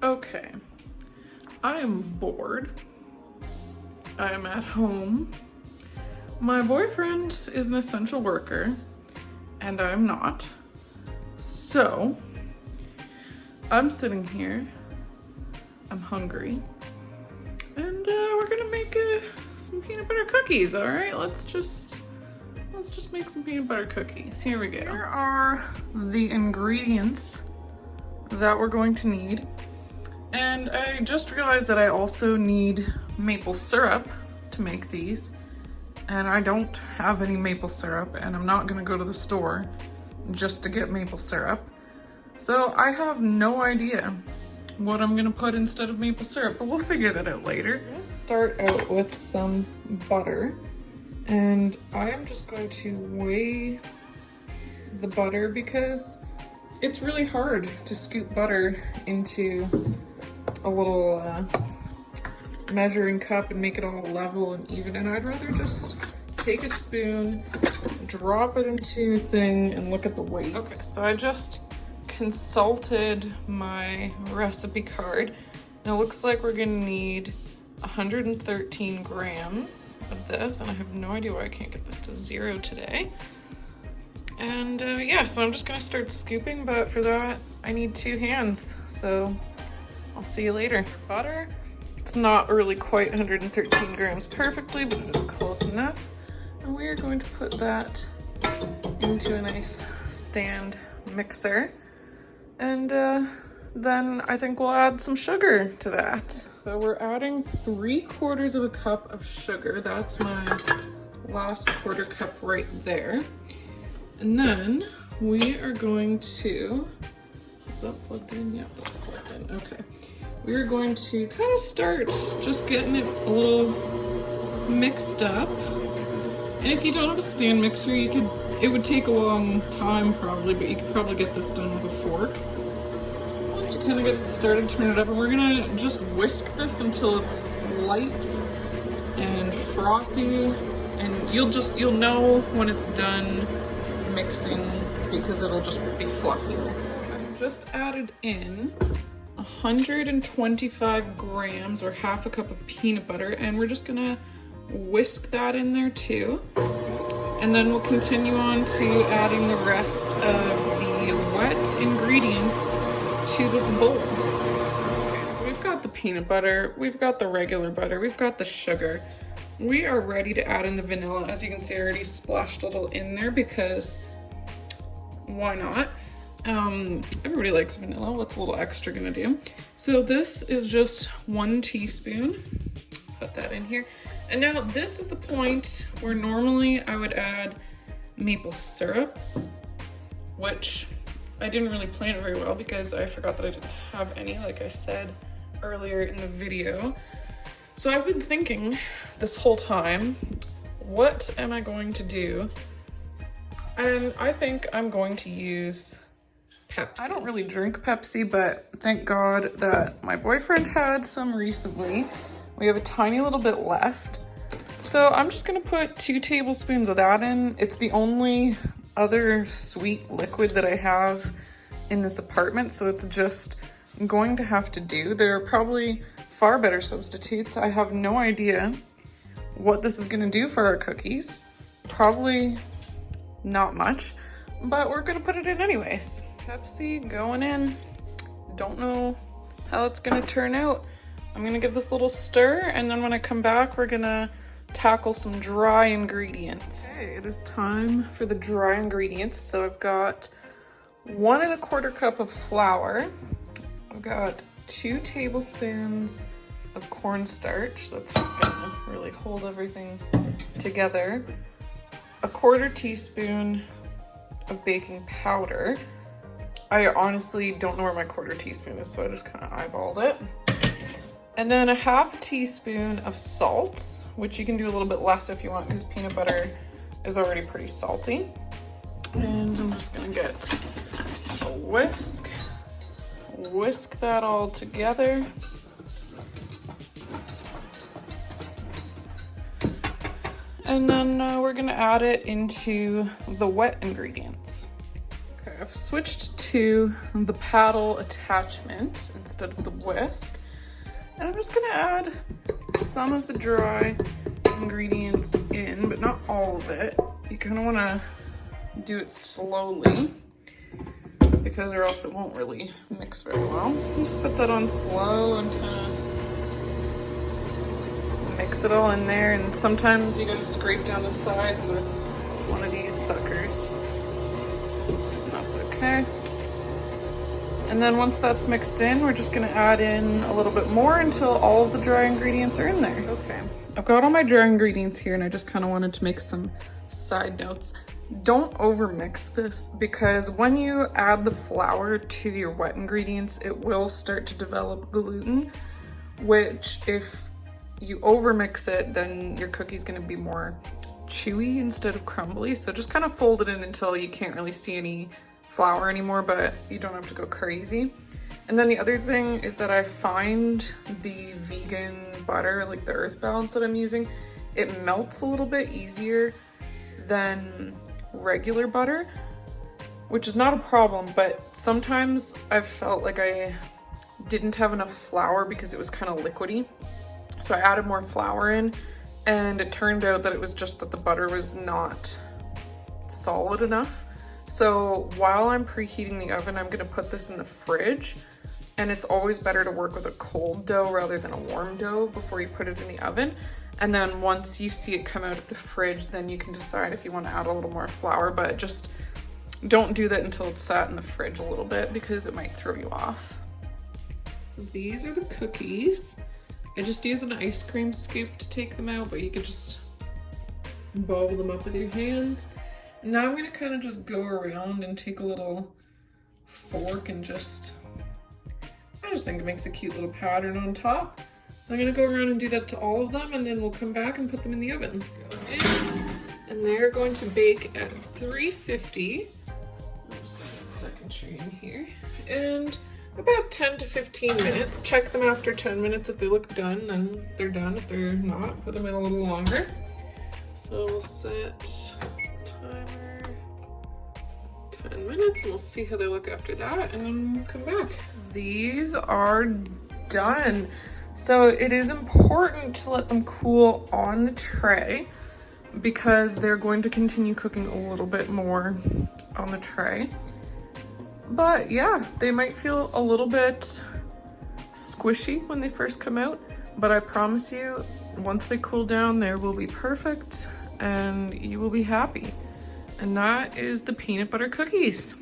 Okay, I am bored. I am at home. My boyfriend is an essential worker and I'm not. So I'm sitting here, I'm hungry, and we're gonna make some peanut butter cookies, all right? Let's just make some peanut butter cookies. Here we go. Here are the ingredients that we're going to need. And I just realized that I also need maple syrup to make these. And I don't have any maple syrup, and I'm not gonna go to the store just to get maple syrup. So I have no idea what I'm gonna put instead of maple syrup, but we'll figure that out later. Let's start out with some butter. And I am just going to weigh the butter because it's really hard to scoop butter into a little measuring cup and make it all level and even. And I'd rather just take a spoon, drop it into a thing, and look at the weight. Okay, so I just consulted my recipe card, and it looks like we're gonna need 113 grams of this, and I have no idea why I can't get this to 0 today. And yeah, so I'm just gonna start scooping, but for that I need 2 hands, so I'll see you later. Butter, it's not really quite 113 grams perfectly, but it is close enough. And we are going to put that into a nice stand mixer. And then I think we'll add some sugar to that. So we're adding 3/4 of a cup of sugar. That's my last 1/4 cup right there. And then we are going to, is that plugged in? Yeah, that's plugged in, okay. We are going to kind of start just getting it a little mixed up. And if you don't have a stand mixer, it would take a long time probably, but you could probably get this done with a fork. Once you kind of get it started, turn it up, and we're gonna just whisk this until it's light and frothy, and you'll know when it's done mixing because it'll just be fluffy. I've just added in 125 grams or half a cup of peanut butter, and we're just gonna whisk that in there too. And then we'll continue on to adding the rest of the wet ingredients to this bowl. Okay, so we've got the peanut butter, we've got the regular butter, we've got the sugar. We are ready to add in the vanilla. As you can see, I already splashed a little in there because why not? Everybody likes vanilla. What's a little extra gonna do? So this is just 1 teaspoon. Put that in here. And now this is the point where normally I would add maple syrup, which I didn't really plan very well because I forgot that I didn't have any, like I said earlier in the video. So I've been thinking this whole time, what am I going to do? And I think I'm going to use Pepsi. I don't really drink Pepsi, but thank God that my boyfriend had some recently. We have a tiny little bit left. So I'm just gonna put 2 tablespoons of that in. It's the only other sweet liquid that I have in this apartment, so it's just going to have to do. There are probably far better substitutes. I have no idea what this is gonna do for our cookies. Probably not much, but we're gonna put it in anyways. Pepsi going in. Don't know how it's gonna turn out. I'm gonna give this a little stir, and then when I come back, we're gonna tackle some dry ingredients. Okay, it is time for the dry ingredients. So I've got 1 1/4 cup of flour. I've got 2 tablespoons of cornstarch. That's just gonna really hold everything together. 1/4 teaspoon of baking powder. I honestly don't know where my 1/4 teaspoon is, so I just kind of eyeballed it. And then a 1/2 teaspoon of salt, which you can do a little bit less if you want because peanut butter is already pretty salty. And I'm just gonna get a whisk. Whisk that all together. And then we're gonna add it into the wet ingredients. Okay, I've switched to the paddle attachment instead of the whisk. And I'm just gonna add some of the dry ingredients in, but not all of it. You kind of want to do it slowly because or else it won't really mix very well. Just put that on slow and kind of mix it all in there. And sometimes you gotta scrape down the sides with one of these suckers. And that's okay. And then once that's mixed in, we're just gonna add in a little bit more until all of the dry ingredients are in there. Okay, I've got all my dry ingredients here and I just kind of wanted to make some side notes. Don't overmix this because when you add the flour to your wet ingredients, it will start to develop gluten, which if you overmix it, then your cookie's gonna be more chewy instead of crumbly. So just kind of fold it in until you can't really see any flour anymore, but you don't have to go crazy. And then the other thing is that I find the vegan butter, like the Earth Balance that I'm using, it melts a little bit easier than regular butter, which is not a problem, but sometimes I've felt like I didn't have enough flour because it was kind of liquidy. So I added more flour in and it turned out that it was just that the butter was not solid enough. So while I'm preheating the oven, I'm gonna put this in the fridge, and it's always better to work with a cold dough rather than a warm dough before you put it in the oven. And then once you see it come out of the fridge, then you can decide if you want to add a little more flour, but just don't do that until it's sat in the fridge a little bit because it might throw you off. So these are the cookies. I just use an ice cream scoop to take them out, but you could just ball them up with your hands. Now I'm gonna kind of just go around and take a little fork and I just think it makes a cute little pattern on top. So I'm gonna go around and do that to all of them, and then we'll come back and put them in the oven. Go in, and they're going to bake at 350. I'll just put that second tray in here. And about 10 to 15 minutes. Check them after 10 minutes. If they look done, then they're done. If they're not, put them in a little longer. So we'll set timer 10 minutes and we'll see how they look after that, and then we'll come back. These are done. So it is important to let them cool on the tray because they're going to continue cooking a little bit more on the tray. But yeah, they might feel a little bit squishy when they first come out, but I promise you, once they cool down, they will be perfect and you will be happy. And that is the peanut butter cookies.